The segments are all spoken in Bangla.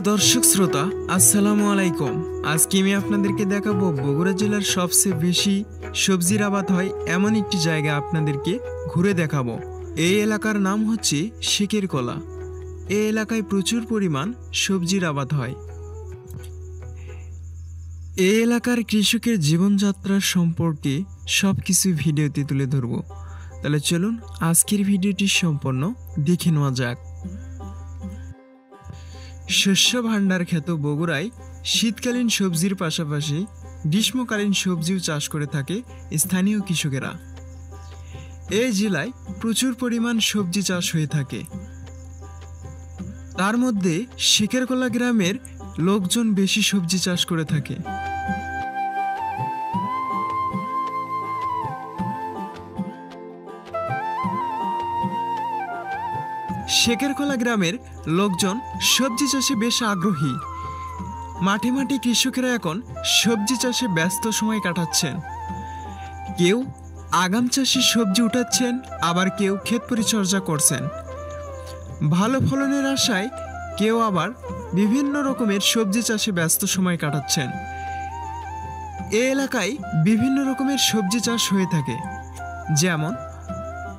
দর্শক শ্রোতা আসসালামু আলাইকুম। আজকে আমি আপনাদেরকে দেখাবো বগুড়া জেলার সবচেয়ে বেশি সবজির আবাদ হয় এমন একটি জায়গা আপনাদেরকে ঘুরে দেখাবো। এই এলাকার নাম হচ্ছে শেখের কলা। এই এলাকায় প্রচুর পরিমাণ সবজির আবাদ হয়। এই এলাকার কৃষকের জীবনযাত্রার সম্পর্কে সব কিছু ভিডিওতে তুলে ধরব। তাহলে চলুন আজকের ভিডিওটি সম্পূর্ণ দেখে নেওয়া যাক। শস্য ভাণ্ডার খ্যাত বগুড়ায় শীতকালীন সবজির পাশাপাশি গ্রীষ্মকালীন সবজিও চাষ করে থাকে স্থানীয় কৃষকেরা। এই জেলায় প্রচুর পরিমাণ সবজি চাষ হয়ে থাকে। তার মধ্যে শেখেরকলা গ্রামের লোকজন বেশি সবজি চাষ করে থাকে। শেখেরকলা গ্রামের লোকজন সবজি চাষে বেশ আগ্রহী। মাঠে মাঠে কৃষকেরা এখন সবজি চাষে ব্যস্ত সময় কাটাচ্ছেন। কেউ আগাম চাষে সবজি উঠাচ্ছেন, আবার কেউ ক্ষেত পরিচর্যা করছেন। ভালো ফলনের আশায় কেউ আবার বিভিন্ন রকমের সবজি চাষে ব্যস্ত সময় কাটাচ্ছেন। এই এলাকায় বিভিন্ন রকমের সবজি চাষ হয়ে থাকে, যেমন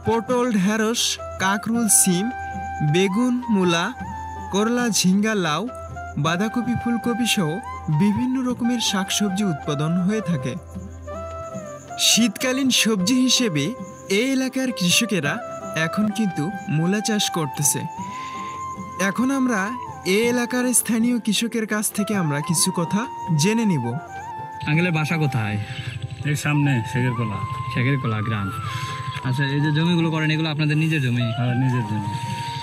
পটল, ঢেঁড়স, কাকরুল, সিম, বেগুন, মূলা, করলা, ঝিঙ্গা, লাউ, বাঁধাকপি, ফুলকপি সহ বিভিন্ন রকমের শাকসবজি উৎপাদন হয়ে থাকে। শীতকালীন সবজি হিসেবে এই এলাকার কৃষকেরা এখন কিন্তু মূলা চাষ করতেছে। এখন আমরা এই এলাকার স্থানীয় কৃষকের কাছ থেকে আমরা কিছু কথা জেনে নিব। আঙ্কেলের বাসা কোথায়? এর সামনে শেখেরকলা। শেখেরকলা গ্রাম। আচ্ছা, এই যে জমিগুলো করেন এগুলো আপনাদের নিজের জমি? হ্যাঁ, নিজের জমি।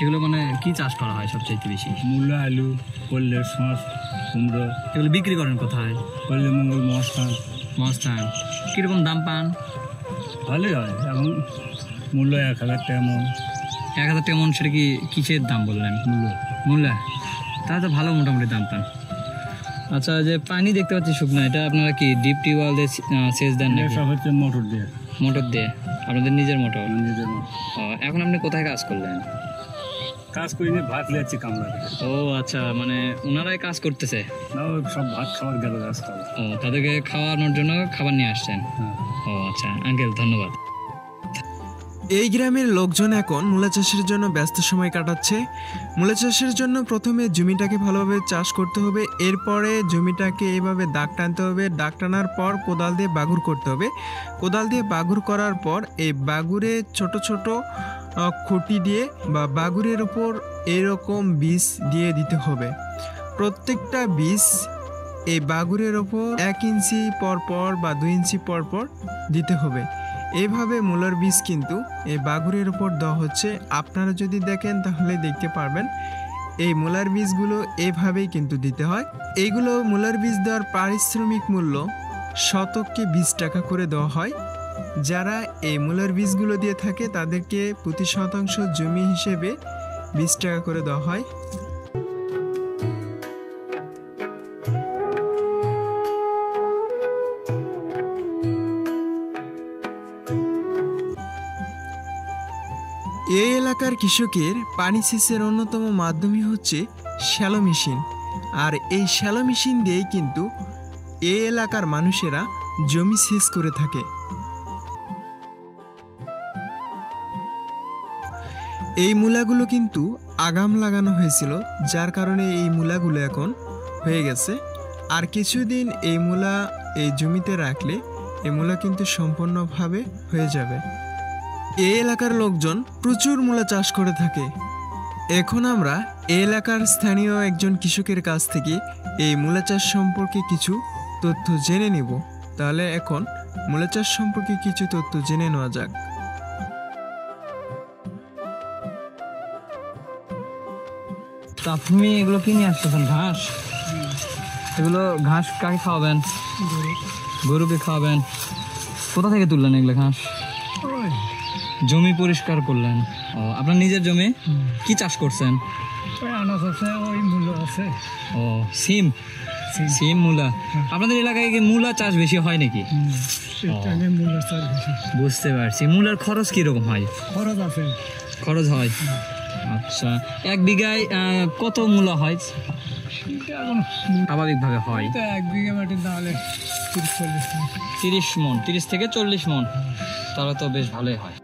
এগুলো মানে কি চাষ করা হয় সবচেয়ে বেশি? মূলা, আলু, করলে, শস, কুমড়ো। এগুলো বিক্রি করেন কোথায়? করলে, মঙ্গল, মস্তান। কীরকম দাম পান? ভালোই হয়। এখন মূল্য 1000 টাকা মন। 1000 টাকা মন। সেটা কি কিসের দাম বললেন? মূলা। তাহলে তো ভালো মোটামুটি দাম পান। আচ্ছা, যে পানি দেখতে পাচ্ছি শুকনো, এটা আপনারা কি ডিপ টিউবওয়েল দিয়ে সেচ দেন? সব হচ্ছে মোটর দিয়ে। মোটর দিয়ে? আপনাদের নিজের মোটর? নিজের মোটর। এখন আপনি কোথায় কাজ করলেন? কাজ করিনি, ভাত লিয়াচ্ছি কামলা। ও আচ্ছা, মানে ওনারাই কাজ করতেছে? সব ভাত খাবার গেল কাজ। ও, তাদেরকে খাওয়ানোর জন্য খাবার নিয়ে আসছেন? ও আচ্ছা আঙ্কেল, ধন্যবাদ। এই গ্রামের লোকজন এখন মূলা চাষের জন্য ব্যস্ত সময় কাটাচ্ছে। মূলা চাষের জন্য প্রথমে জমিটাকে ভালোভাবে চাষ করতে হবে। এরপরে জমিটাকে এইভাবে দাগ টানতে হবে। দাগ টানার পর কোদাল দিয়ে বাগুর করতে হবে। কোদাল দিয়ে বাগুর করার পর এই বাগুরে ছোট ছোট খুঁটি দিয়ে বা বাগুরের উপর এরকম বীজ দিয়ে দিতে হবে। প্রত্যেকটা বীজ এই বাগুরের ওপর 1 ইঞ্চি পরপর বা 2 ইঞ্চি পরপর দিতে হবে। এইভাবে মূলার বীজ কিন্তু এই বাগুরের উপর দেওয়া হচ্ছে। আপনারা যদি দেখেন তাহলে দেখতে পারবেন এই মূলার বীজগুলো এইভাবেই কিন্তু দিতে হয়। এইগুলো মূলার বীজ দেওয়ার পারিশ্রমিক মূল্য শতককে 20 টাকা করে দেওয়া হয়। যারা এই মূলার বীজগুলো দিয়ে থাকে তাদেরকে প্রতি শতাংশ জমি হিসেবে 20 টাকা করে দেওয়া হয়। এই এলাকার কৃষকের পানি সেচের অন্যতম মাধ্যমই হচ্ছে শ্যালো মেশিন। আর এই শ্যালো মেশিন দিয়েই কিন্তু এই এলাকার মানুষেরা জমি সেচ করে থাকে। এই মূলাগুলো কিন্তু আগাম লাগানো হয়েছিল, যার কারণে এই মূলাগুলো এখন হয়ে গেছে। আর কিছুদিন এই মূলা এই জমিতে রাখলে এই মূলা কিন্তু সম্পূর্ণভাবে হয়ে যাবে। এই এলাকার লোকজন প্রচুর মূলা চাষ করে থাকে। এখন আমরা এই এলাকার স্থানীয় একজন কৃষকের কাছ থেকে এই মূলা চাষ সম্পর্কে কিছু তথ্য জেনে নিব। তাহলে এখন মূলা চাষ সম্পর্কে কিছু তথ্য জেনে নেওয়া যাক। আপনি এগুলো কি নিয়ে আসতেছেন? ঘাস? এগুলো ঘাস কাকে খাওয়াবেন? গরুকে খাওয়াবেন। কোথা থেকে তুললেন এগুলো ঘাস? জমি পরিষ্কার করলেন? ও, আপনার নিজের জমি? কি চাষ করছেন? আনাজ আছে, ওই মূল্য আছে। ও, সিম, মূলা। আপনাদের এলাকায় কি মূলা চাষ বেশি হয় নাকি? বুঝতে পারছি। মূলার খরচ কিরকম হয়? খরচ হয়। আচ্ছা, 1 বিঘায় কত মূলা হয়? এটা এখন স্বাভাবিকভাবে হয়? তো 1 বিঘা মাটি তাহলে 30-40 মণ। 30 মণ, 30 থেকে 40 মণ, তাহলে তো বেশ ভালোই হয়।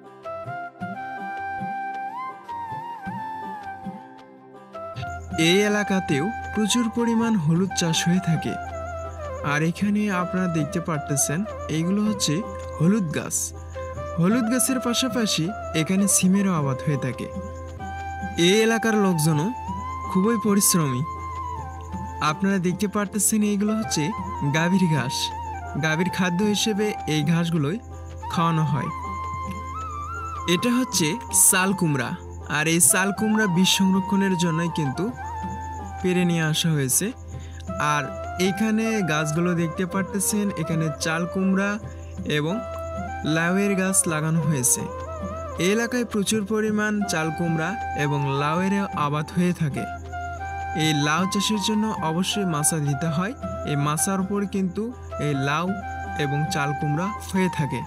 এই এলাকাতেও প্রচুর পরিমাণ হলুদ চাষ হয়ে থাকে। আর এখানে আপনারা দেখতে পারতেছেন এইগুলো হচ্ছে হলুদ গাছ। হলুদ গাছের পাশাপাশি এখানে সিমেরও আবাদ হয়ে থাকে। এই এলাকার লোকজনও খুবই পরিশ্রমী। আপনারা দেখতে পারতেছেন এইগুলো হচ্ছে গাভীর ঘাস। গাভীর খাদ্য হিসেবে এই ঘাসগুলোই খাওয়ানো হয়। এটা হচ্ছে চাল কুমড়া। আর এই চাল কুমড়া বীজ সংরক্ষণের জন্যই কিন্তু পেরে নিয়ে আসা হয়েছে। আর এইখানে গাছগুলো দেখতে পারতেছেন, এখানে চাল কুমড়া এবং লাউয়ের গাছ লাগানো হয়েছে। এই এলাকায় প্রচুর পরিমাণ চাল কুমড়া এবং লাউয়ের আবাদ হয়ে থাকে। এই লাউ চাষের জন্য অবশ্যই মাচা দিতে হয়। এই মাচার উপর কিন্তু এই লাউ এবং চাল কুমড়া হয়ে থাকে।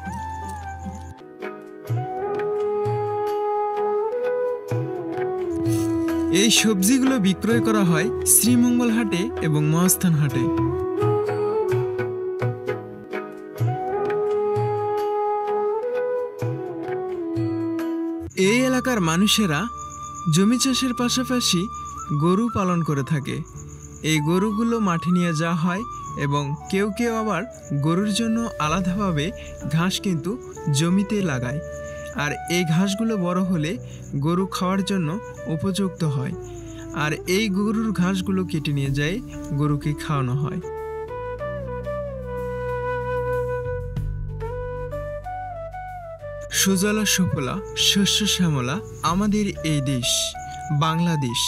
এই সবজিগুলো বিক্রয় করা হয় শ্রীমঙ্গল হাটে এবং মহাস্থান হাটে। এই এলাকার মানুষেরা জমি চাষের পাশাপাশি গরু পালন করে থাকে। এই গরুগুলো মাঠে নিয়ে যাওয়া হয় এবং কেউ কেউ আবার গরুর জন্য আলাদাভাবে ঘাস কিন্তু জমিতে লাগায়। আর এই ঘাসগুলো বড় হলে গরু খাওয়ার জন্য উপযুক্ত হয়। আর এই গরুর ঘাসগুলো কেটে নিয়ে যায় গরুকে খাওয়ানো হয়। সুজলা সুফলা শস্য শ্যামলা আমাদের এই দেশ বাংলাদেশ।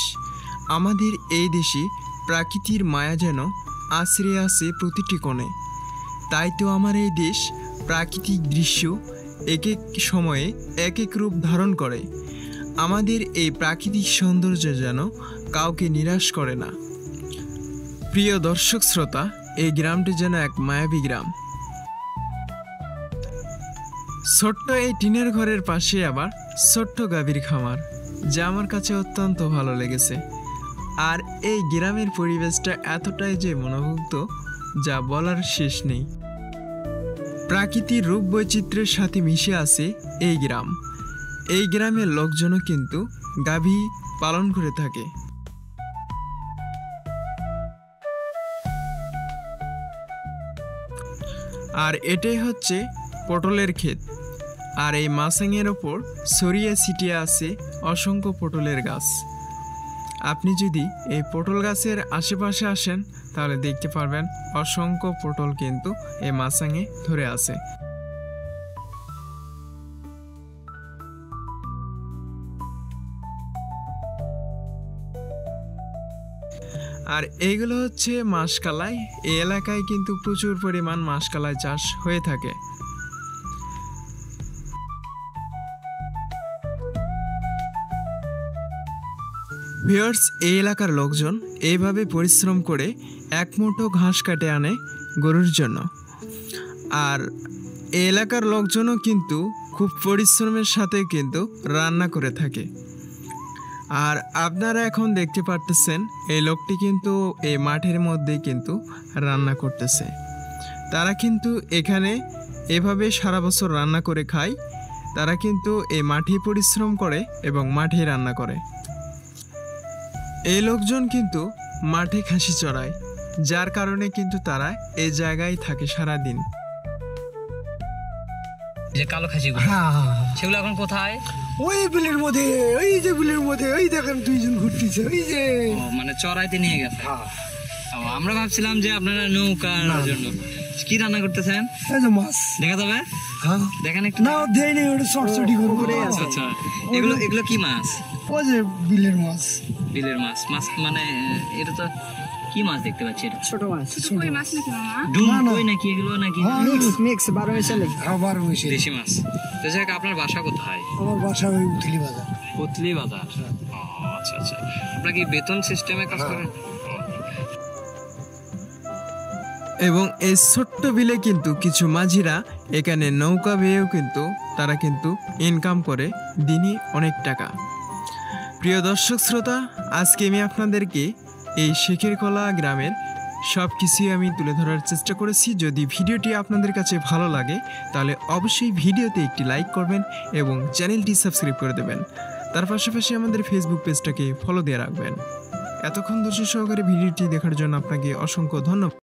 আমাদের এই দেশে প্রাকৃতির মায়া যেন আশ্রে আছে প্রতিটি কোণে। তাই তো আমার এই দেশ প্রাকৃতিক দৃশ্য এক এক সময়ে এক এক রূপ ধারণ করে। আমাদের এই প্রাকৃতিক সৌন্দর্য যেন কাউকে নিরাশ করে না। প্রিয় দর্শক শ্রোতা, এই গ্রামটি যেন এক মায়াবী গ্রাম। ছোট্ট এই টিনের ঘরের পাশে আবার ছোট্ট গাভীর খামার, যা আমার কাছে অত্যন্ত ভালো লেগেছে। আর এই গ্রামের পরিবেশটা এতটাই যে মনোমুগ্ধ, যা বলার শেষ নেই। প্রাকৃতিক রূপ বৈচিত্র্যের সাথে মিশে আছে এই গ্রাম। এই গ্রামের লোকজনও কিন্তু গাভী পালন করে থাকে। আর এটাই হচ্ছে পটলের ক্ষেত। আর এই মাসাঙের ওপর ছড়িয়ে ছিটিয়ে আছে অসংখ্য পটলের গাছ। আপনি যদি এই পটল গাছের আশেপাশে আসেন তাহলে দেখতে পারবেন অসংখ্য পটল কিন্তু এই মাসাঙে ধরে আছে। আর এইগুলো হচ্ছে মাসকালাই। এই এলাকায় কিন্তু প্রচুর পরিমাণ মাসকালাই চাষ হয়ে থাকে। ভিউয়ার্স, এই এলাকার লোকজন এইভাবে পরিশ্রম করে এক মুঠো ঘাস কাটে আনে গরুর জন্য। আর এই এলাকার লোকজনও কিন্তু খুব পরিশ্রমের সাথে কিন্তু রান্না করে থাকে। আর আপনারা এখন দেখতে পারতেছেন এই লোকটি কিন্তু এই মাঠের মধ্যে কিন্তু রান্না করতেছে। তারা কিন্তু এখানে এভাবে সারা বছর রান্না করে খায়। তারা কিন্তু এই মাঠে পরিশ্রম করে এবং মাঠে রান্না করে। এই লোকজন কিন্তু মাঠে খাসি চড়ায়, যার কারণে কিন্তু তারা এই জায়গায় থাকে সারা দিন। যে কালো খাসিগুলো, সেগুলো এখন কোথায়? ওই বিলের মধ্যে, ওই যে বিলের মধ্যে, ওই দেখেন দুইজন ঘুরতেছে, ওই যে মানে চড়াইতে নিয়ে গেছে। আমরা ভাবছিলাম যে আপনারা নৌকার জন্য কি রান্না করতেছেন। এই যে মাছ দেখা যাবে, দেখেন একটু। না দেয় নেই, ওটা চটচটি করে। আচ্ছা, এগুলো এগুলো কি মাছ? ওই যে বিলের মাছ। বিলের মাছ? মাছ মানে এটা তো কি মাছ দেখতে পাচ্ছি? এটা ছোট মাছ। কই মাছ নাকি মামা? ডুম কই নাকি এগুলো নাকি? মিক্স 12 মিশালে। হ্যাঁ 12 মিশালে দেশি মাছ। তো যাক, আপনার বাসা কোথায়? আমার বাসা ওই উথলি বাজার। উথলি বাজার। আচ্ছা আচ্ছা। আপনারা কি বেতন সিস্টেমে কাজ করেন? এবং এই ছোট্ট বিলে কিন্তু কিছু মাঝিরা এখানে নৌকা বেয়েও কিন্তু তারা কিন্তু ইনকাম করে দিনই অনেক টাকা। প্রিয় দর্শক শ্রোতা, আজকে আমি আপনাদেরকে এই শেখের কলা গ্রামের সব কিছুই আমি তুলে ধরার চেষ্টা করেছি। যদি ভিডিওটি আপনাদের কাছে ভালো লাগে তাহলে অবশ্যই ভিডিওতে একটি লাইক করবেন এবং চ্যানেলটি সাবস্ক্রাইব করে দেবেন। তার পাশাপাশি আমাদের ফেসবুক পেজটাকে ফলো দিয়ে রাখবেন। এতক্ষণ ধৈর্য সহকারে ভিডিওটি দেখার জন্য আপনাকে অসংখ্য ধন্যবাদ।